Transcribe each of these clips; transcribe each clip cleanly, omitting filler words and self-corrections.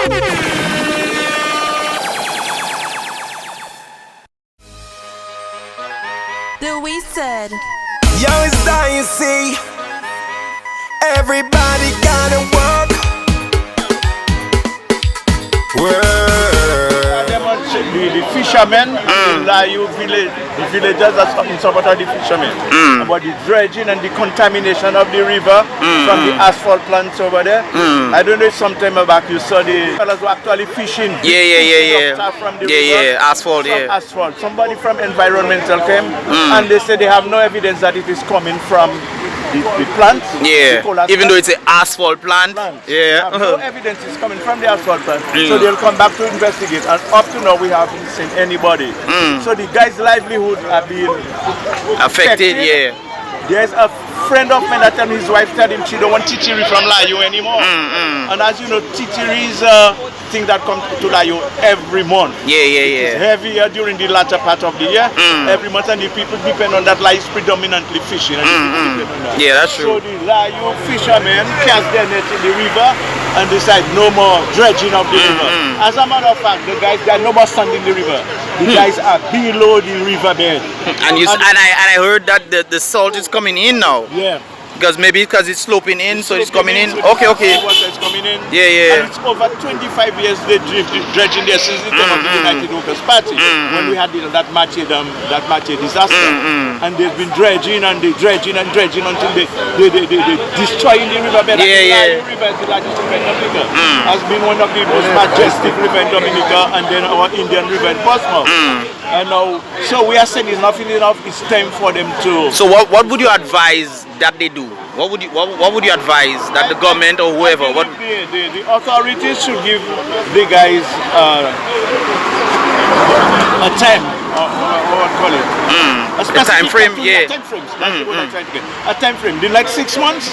The Wizard. Yo, it's done, you see. Everybody gotta work. The fishermen in Layou village, the villagers are in support of the fishermen. About the dredging and the contamination of the river from the asphalt plants over there. I don't know if sometime back you saw the fellas were actually fishing. From the river, asphalt, asphalt. Somebody from environmental came and they said they have no evidence that it is coming from the plants. Even though it's an asphalt plant. No evidence is coming from the asphalt plant. So they'll come back to investigate, and up to now we haven't seen anybody. So the guy's livelihood are being affected. There's a friend of mine that told me his wife told him she don't want titiri from Layou anymore. And as you know, titiri is a thing that comes to Layou every month. It's heavier during the latter part of the year. Every month, and the people depend on that. Layou is predominantly fishing. And That's true. So the Layou fishermen cast their net in the river and decide no more dredging of the river. As a matter of fact, the guys, there are no more sand in the river. The guys are below the riverbed. And I heard that the salt is coming in now. Because it's sloping in, so it's coming in. Okay. Water is coming in. And it's over 25 years they dredging there since the time of the United Workers Party, when we had that Mache disaster. And they've been dredging and dredging until they destroying the riverbed. The river is the largest river in Dominica. Has been one of the most majestic river in Dominica, and then our Indian river in Portsmouth. And now, so we are saying it's not enough. It's time for them to. So what would you advise that they do? What would you advise that the government or whoever? The authorities should give the guys a time. What call it? A time frame. Time frames. That's what I'm trying to get. A time frame. They like 6 months.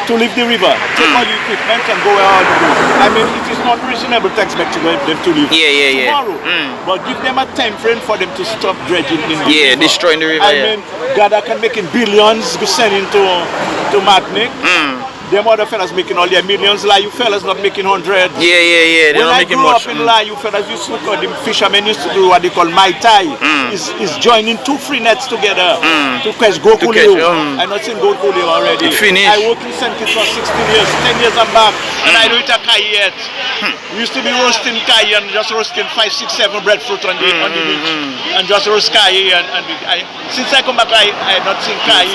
To leave the river, take all the equipment and go where they go. I mean, it is not reasonable to expect them to leave tomorrow, but give them a time frame for them to stop dredging in the river. Destroying the river. I mean, God, I can make in billions sending to Martinique. Them other fellas making all their millions. Layou fellas not making hundreds. They're not making much. When I grew up in Layou, fellas used to look at the fishermen used to do what they call Mai Tai. Is joining 2 free nets together to catch Gokulio. I'm not saying Gokulio already. It finished. I worked in St. Kitts for 16 years. 10 years I'm back, and I don't eat a kai yet. We used to be roasting kai and just roasting 5, 6, 7 breadfruit on the beach, and just roast kai. Since I come back, I have not seen kai.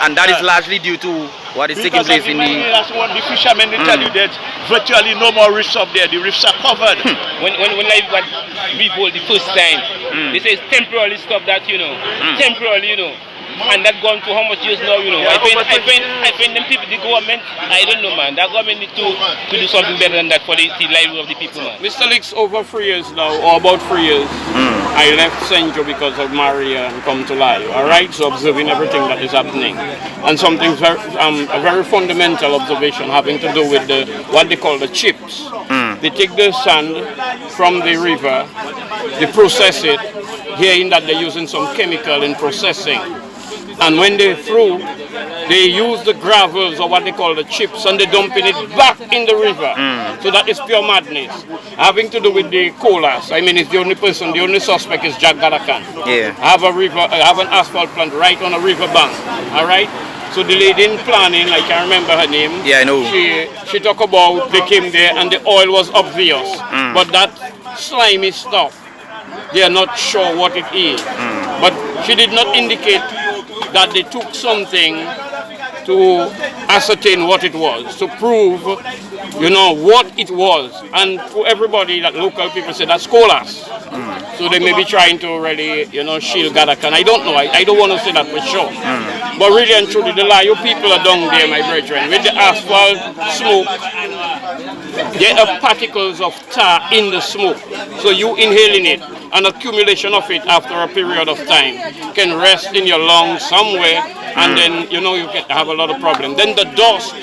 And that is largely due to what is taking place in the... That's what the fishermen they tell you that virtually no more reefs up there. The reefs are covered. When I got rebuilt the first time, they say it's temporarily stop that, temporarily, and that gone to how much years now, I find them people, the government, I don't know, man. That government need to do something better than that for the livelihood of the people, man. Mr. Licks, over 3 years now, or about 3 years, I left St. Joe because of Maria and come to Layou, alright? So observing everything that is happening. And something a very fundamental observation having to do with what they call the chips. They take the sand from the river, they process it, hearing that they're using some chemical in processing. And when they're through, they use the gravels or what they call the chips and they dumping it back in the river. So that is pure madness. Having to do with the colas. I mean, it's the only person, the only suspect is Jack Gadakan. I have an asphalt plant right on a river bank. Alright? So the lady in planning, I can't remember her name. I know. She talked about they came there and the oil was obvious. But that slimy stuff, they are not sure what it is. But she did not indicate that they took something to ascertain what it was, to prove, what it was. And for everybody, that local people say that's colas. So they may be trying to really, shield Gadakan. I don't know. I don't want to say that for sure. But really and truly, the Layou people are down there, my brethren. With the asphalt smoke, there are particles of tar in the smoke. So you inhaling it, an accumulation of it after a period of time can rest in your lungs somewhere, and then, you can have a lot of problems. Then the dust.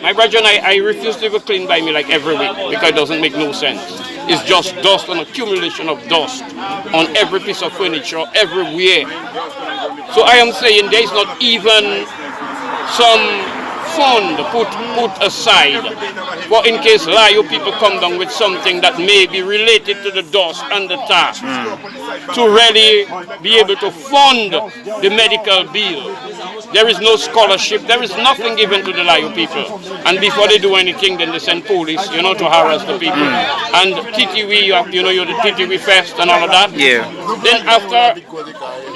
My brethren, I refuse to even clean by me like every week because it doesn't make no sense. It's just dust, an accumulation of dust on every piece of furniture, everywhere. So I am saying there is not even some fund put aside for in case Layou people come down with something that may be related to the dust and the tar, to really be able to fund the medical bill. There is no scholarship, there is nothing given to the Layou people. And before they do anything, then they send police, you know, to harass the people. And TTV, you know, you're the TTV Fest and all of that. Yeah. Then after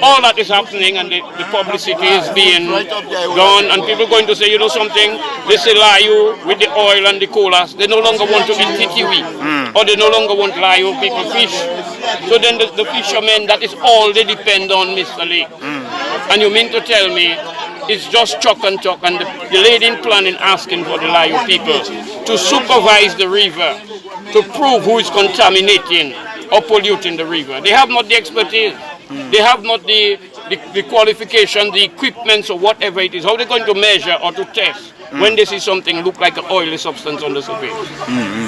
all that is happening and the publicity is being done, and people going to say, you know something, they say Layou with the oil and the colas, they no longer want to eat TTV, or they no longer want Layou people fish. So then the fishermen, that is all they depend on, Mr. Lake. And you mean to tell me it's just chalk and talk, and the lady in planning asking for the Layou people to supervise the river, to prove who is contaminating or polluting the river. They have not the expertise. They have not the qualification, the equipment, or whatever it is. How are they going to measure or to test when they see something look like an oily substance on the surface?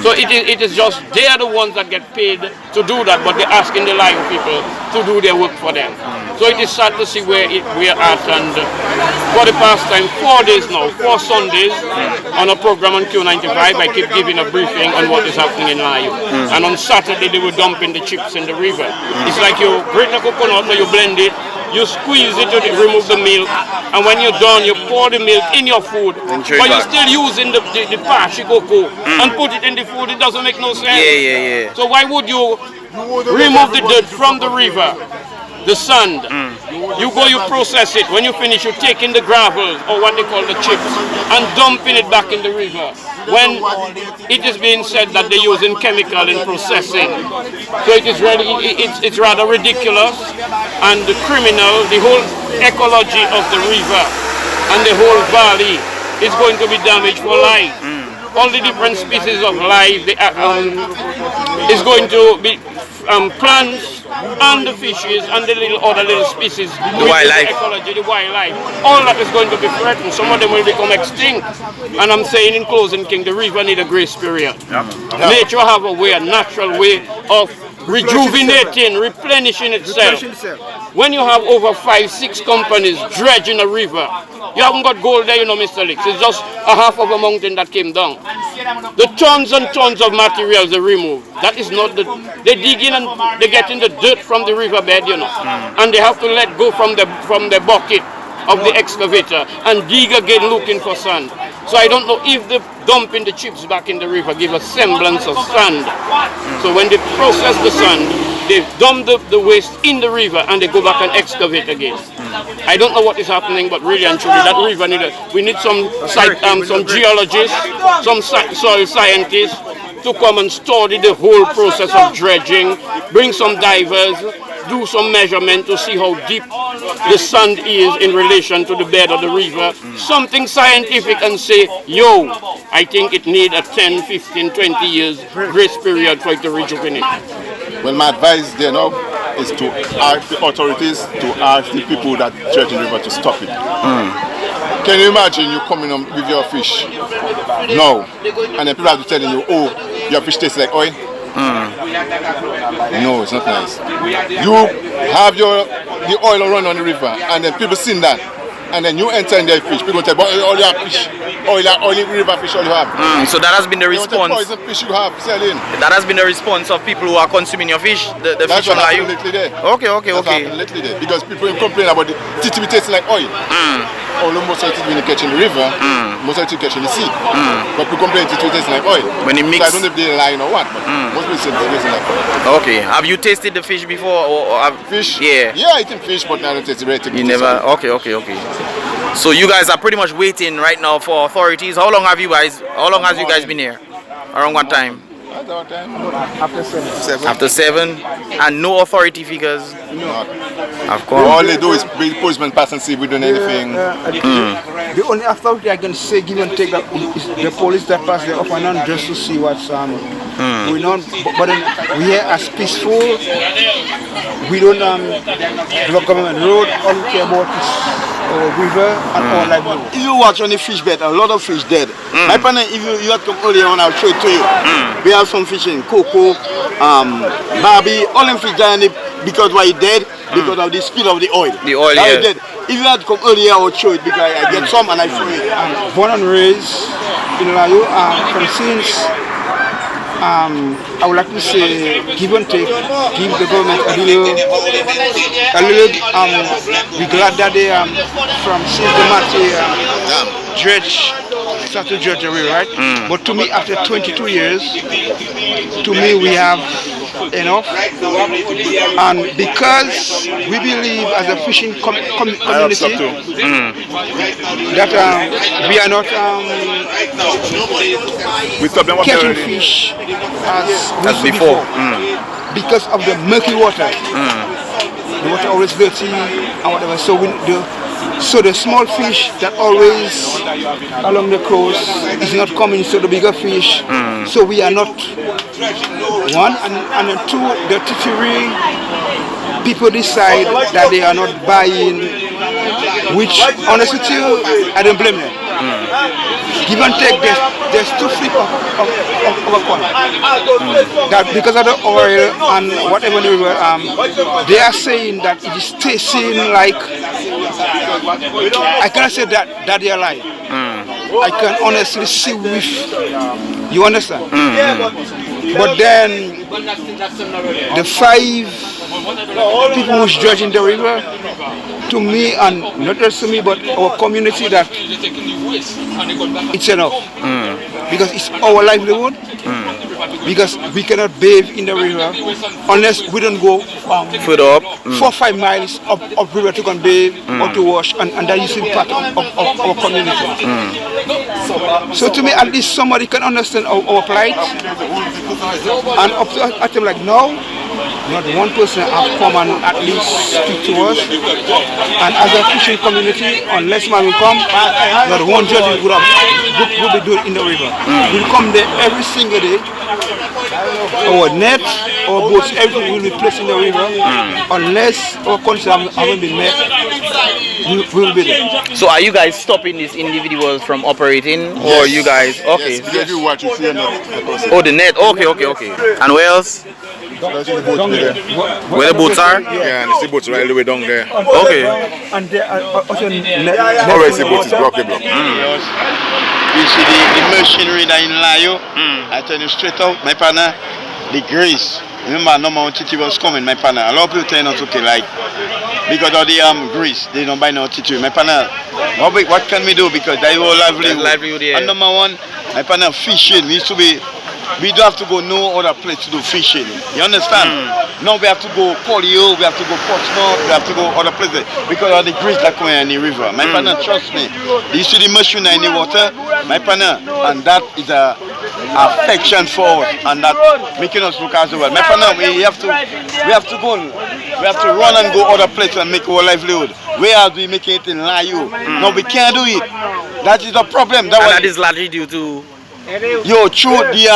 So it is just, they are the ones that get paid to do that, but they're asking the Layou people to do their work for them. So it is sad to see where we are at, and for the past time, 4 days now, 4 Sundays, on a program on Q95, I keep giving a briefing on what is happening in Layou. And on Saturday, they were dumping the chips in the river. It's like you grate the coconut, or you blend it, you squeeze it to remove the milk, and when you're done, you pour the milk in your food, but you're still using the parched cocoa and put it in the food. It doesn't make no sense. Yeah. So why would you remove the dirt from the river, the sand? You go, you process it. When you finish, you take in the gravel, or what they call the chips, and dumping it back in the river. When it is being said that they're using chemical in processing. So it is really, it's rather ridiculous, and the criminal, the whole ecology of the river and the whole valley is going to be damaged for life. All the different species of life is going to be plants and the fishes and the other little species, the wildlife, the ecology, the wildlife, all that is going to be threatened. Some of them will become extinct. And I'm saying in closing, King, the river need a grace period. Nature have a way, a natural way of rejuvenating, replenishing itself. When you have over 5-6 companies dredging a river, you haven't got gold there, you know, Mr. Licks. It's just a half of a mountain that came down. The tons and tons of materials they remove, that is not the... They dig in and they get in the dirt from the riverbed, you know. And they have to let go from the bucket of the excavator and dig again looking for sand. So I don't know if the dumping the chips back in the river give a semblance of sand. So when they process the sand, they dump the waste in the river and they go back and excavate again. I don't know what is happening, but really and truly, that river we need some geologists, some soil scientists to come and study the whole process of dredging, bring some divers, do some measurement to see how deep the sand is in relation to the bed of the river, something scientific, and say, yo, I think it needs a 10, 15, 20 years grace period for it to rejuvenate. Well, my advice there now is to ask the authorities to ask the people that dredge the river to stop it. Can you imagine you coming on with your fish now, and then people have to telling you, oh, your fish tastes like oil? No, it's not nice. You have the oil run on the river, and then people seen that, and then you enter in their fish. People tell you, all your fish, oily river fish, all you have. So that has been the response. Poison fish you have selling. That has been the response of people who are consuming your fish, the That's fish on Layou. Okay. Lately there, because people complain about the TTV tasting like oil. Most of it when you catch in the river, most of it you catch in the sea. But people complain it tastes like oil. When it mix, so I don't know if they're lying or what, but most people say it tastes like oil. Okay. Have you tasted the fish before? Or have fish? Yeah. Yeah, I eat fish, but I don't taste it. You never. Okay. So you guys are pretty much waiting right now for authorities. How long has you guys been here? Around what time? After 7. After 7, and no authority figures. No. Of course. All they do is bring postman pass and see if we done anything. The only authority I can say, give and take, that is the police that pass there up and down just to see what's going on. But then we here as peaceful. We don't develop government road. All we care about is river and all like that. If you watch on the fish bed, a lot of fish dead. My partner, if you have to come earlier on, I'll show it to you. We have some fish in cocoa, barbie, all them fish dying because why dead. because of the spill of the oil. The oil, That yeah. is dead. If you had come earlier, I would show it because I get some and I throw it. Born and raised in Layou, from since I would like to say give and take, give the government a little we glad that they from since the Mati dredge start to dredge the river, right? But to me, after 22 years, to me we have enough, and because we believe as a fishing community that we are not catching fish as before. Because of the murky water. The water always dirty and whatever. So the small fish that always along the coast is not coming, so the bigger fish. So we are not one, and then two, the Titiri people decide that they are not buying, which honestly I don't blame them. Give and take, there's two flip of a coin. That because of the oil and whatever they were, they are saying that it is tasting like, I cannot say that they are lying. I can honestly see with, you understand? But then the 5 people who's dredging the river, to me, and not just to me, but our community, that it's enough. Because it's our livelihood. Because we cannot bathe in the river unless we don't go Further up. 4 or 5 miles up river to go and bathe or to wash, and that is part of our community. So to me, at least somebody can understand our plight. And up to a time like now, not one person have come and at least speak to us. And as a fishing community, unless man will come, not one judge will be doing in the river. We'll come there every single day. Our net, our boats, everything will be placed in the river. Unless our conditions haven't been met, we will be there. So are you guys stopping these individuals from operating, or you guys? Okay. Yes, because you watch, you see another. Oh, the net. Okay. And where else? That's the boat there. Where the boats are? Yeah, and the boats right the way down there. Okay. And there are also Always the boat is block. You see the machinery that in Layou, I tell you straight out, my partner, the grease. Remember, no more Titi was coming, my partner. A lot of people tell not okay, like, because of the grease, they don't buy no Titi. My partner, what can we do? Because they were livelihood. Yeah. And number one, my partner, fishing. We don't have to go no other place to do fishing. You understand? Now we have to go Layou, we have to go Portsmouth, we have to go other places because of the grease that come in the river. My partner, trust me. You see the mushroom in the water, my partner, and that is a affection for us, and that making us look as well. My partner, we have to run and go other places and make our livelihood. Where are we making it in Layou? No, we can't do it. That is the problem. That is largely due to. Yo, through the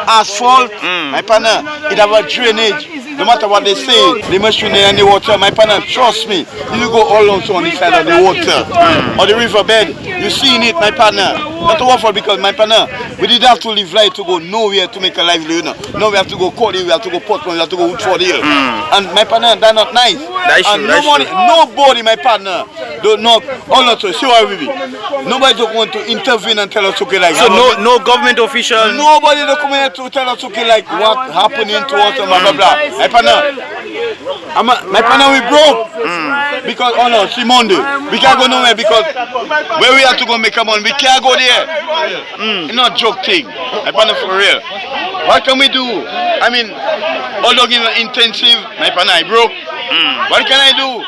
asphalt, my partner, it have a drainage. No matter what they say, the machine in the water, my partner, trust me, you go all on the side of the water or the riverbed, you seen it, my partner. Not to waffle because my partner, we didn't have to live life to go nowhere to make a livelihood. Now we have to go Cody, we have to go Portland, we have to go Woodford Hill. And my partner, that's not nice. Nobody, my partner, don't know, all not so, see why we be. Nobody don't want to intervene and tell us okay like that. So no government official. Nobody don't come here to tell us okay like what happening to us and blah blah blah. My partner, we broke because see Monday we can't go nowhere because where we have to go make a money we can't go there. It's not joke thing. My partner, for real. What can we do? I mean, although intensive, my partner, I broke. What can I do?